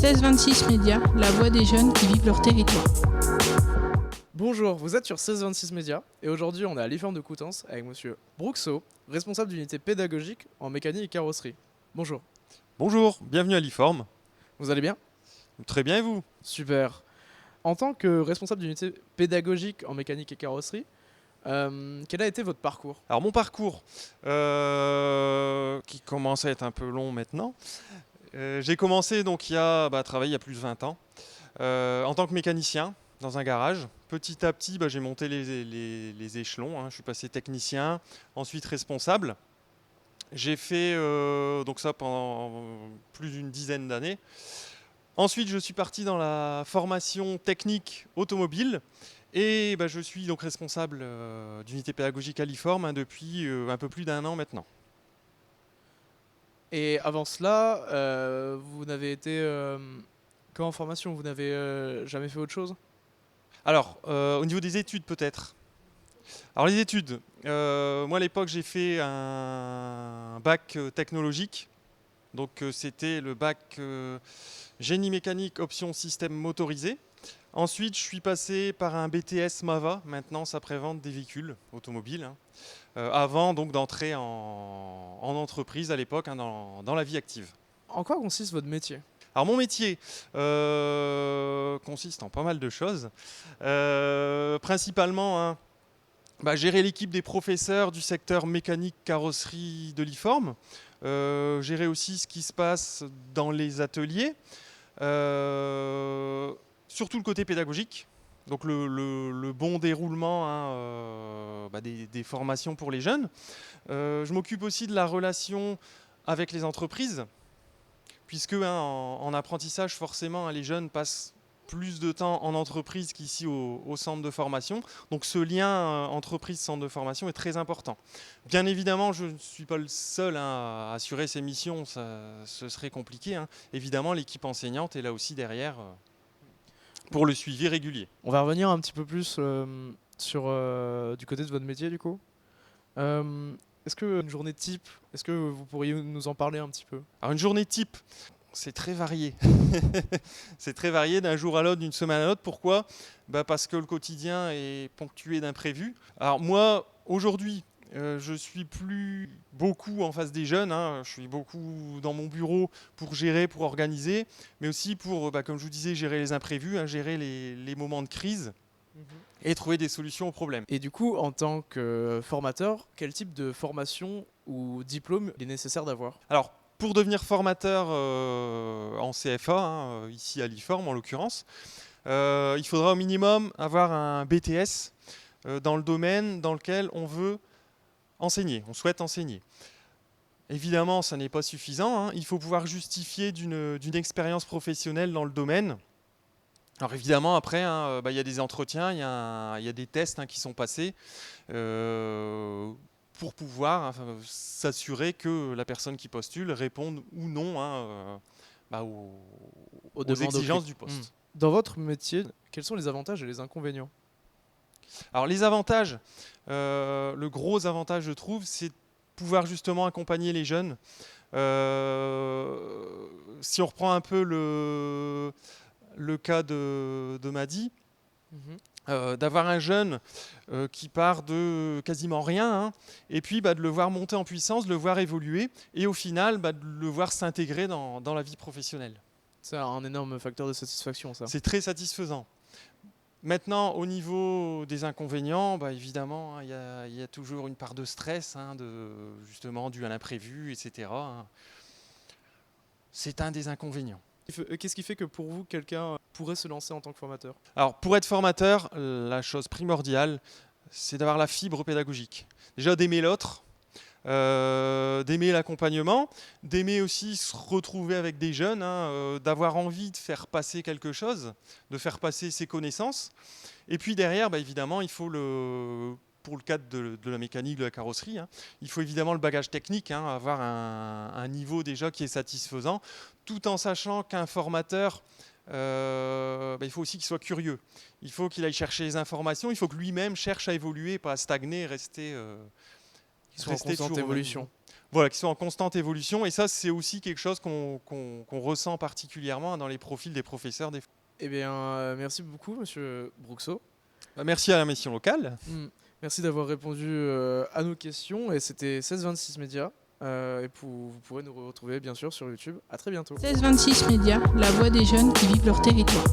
1626 Médias, la voix des jeunes qui vivent leur territoire. Bonjour, vous êtes sur 1626 Médias et aujourd'hui on est à l'IFORM de Coutances avec monsieur Bruxo, responsable d'unité pédagogique en mécanique et carrosserie. Bonjour. Bonjour, bienvenue à l'IFORM. Vous allez bien? Très bien et vous? Super. En tant que responsable d'unité pédagogique en mécanique et carrosserie, quel a été votre parcours? Alors mon parcours, qui commence à être un peu long maintenant, j'ai commencé donc à travailler il y a plus de 20 ans en tant que mécanicien dans un garage. Petit à petit, j'ai monté les échelons, hein. Je suis passé technicien, ensuite responsable. J'ai fait donc ça pendant plus d'une dizaine d'années. Ensuite, je suis parti dans la formation technique automobile et je suis donc responsable d'unité pédagogique à l'IFORM depuis un peu plus d'un an maintenant. Et avant cela, vous n'avez été qu'en formation, vous n'avez jamais fait autre chose? Alors, au niveau des études peut-être. Alors les études, moi à l'époque j'ai fait un bac technologique. Donc c'était le bac génie mécanique option système motorisé. Ensuite je suis passé par un BTS MAVA, maintenance après-vente des véhicules automobiles, hein, avant donc d'entrer en entreprise à l'époque, hein, dans la vie active. En quoi consiste votre métier? Alors mon métier consiste en pas mal de choses. Principalement, hein, gérer l'équipe des professeurs du secteur mécanique carrosserie de l'IFORM. Gérer aussi ce qui se passe dans les ateliers. Surtout le côté pédagogique. Donc le bon déroulement, hein, des formations pour les jeunes. Je m'occupe aussi de la relation avec les entreprises. Puisque en apprentissage, forcément, hein, les jeunes passent plus de temps en entreprise qu'ici au centre de formation. Donc ce lien entreprise-centre de formation est très important. Bien évidemment, je ne suis pas le seul, hein, à assurer ces missions, ce serait compliqué, hein. Évidemment, l'équipe enseignante est là aussi derrière pour le suivi régulier. On va revenir un petit peu plus sur du côté de votre métier du coup. Est-ce qu'une journée type, est-ce que vous pourriez nous en parler un petit peu? Alors une journée type, c'est très varié. C'est très varié d'un jour à l'autre, d'une semaine à l'autre. Pourquoi? Parce que le quotidien est ponctué d'imprévus. Alors moi, aujourd'hui, je suis plus beaucoup en face des jeunes, hein. Je suis beaucoup dans mon bureau pour gérer, pour organiser, mais aussi pour, comme je vous disais, gérer les imprévus, hein, gérer les moments de crise. Et trouver des solutions aux problèmes. Et du coup, en tant que formateur, quel type de formation ou diplôme il est nécessaire d'avoir? Alors, pour devenir formateur en CFA, hein, ici à l'IFORM en l'occurrence, il faudra au minimum avoir un BTS dans le domaine dans lequel on veut enseigner, on souhaite enseigner. Évidemment, ça n'est pas suffisant, hein. Il faut pouvoir justifier d'une expérience professionnelle dans le domaine. Alors évidemment, après, hein, y a des entretiens, il y a des tests, hein, qui sont passés pour pouvoir, hein, s'assurer que la personne qui postule réponde ou non, hein, aux exigences du poste. Dans votre métier, quels sont les avantages et les inconvénients? Alors les avantages, le gros avantage je trouve, c'est de pouvoir justement accompagner les jeunes. Si on reprend un peu le cas de Madi, d'avoir un jeune qui part de quasiment rien, hein, et puis de le voir monter en puissance, de le voir évoluer, et au final de le voir s'intégrer dans la vie professionnelle. C'est un énorme facteur de satisfaction, ça. C'est très satisfaisant. Maintenant, au niveau des inconvénients, évidemment, il y a toujours une part de stress, hein, justement dû à l'imprévu, etc., hein. C'est un des inconvénients. Qu'est-ce qui fait que pour vous, quelqu'un pourrait se lancer en tant que formateur? Alors, pour être formateur, la chose primordiale, c'est d'avoir la fibre pédagogique. Déjà d'aimer l'autre, d'aimer l'accompagnement, d'aimer aussi se retrouver avec des jeunes, hein, d'avoir envie de faire passer quelque chose, de faire passer ses connaissances. Et puis derrière, évidemment, il faut pour le cadre de la mécanique, de la carrosserie, hein, il faut évidemment le bagage technique, hein, avoir un niveau déjà qui est satisfaisant, tout en sachant qu'un formateur, il faut aussi qu'il soit curieux. Il faut qu'il aille chercher les informations, il faut que lui-même cherche à évoluer, pas à stagner, rester Qu'ils soient en constante évolution. voilà, qui sont en constante évolution. Et ça, c'est aussi quelque chose qu'on ressent particulièrement dans les profils des professeurs. Eh bien, merci beaucoup, monsieur Bruxo. Merci à la mission locale. Merci d'avoir répondu à nos questions. Et c'était 1626 Médias. Et vous pourrez nous retrouver, bien sûr, sur YouTube. À très bientôt. 1626 Médias, la voix des jeunes qui vivent leur territoire.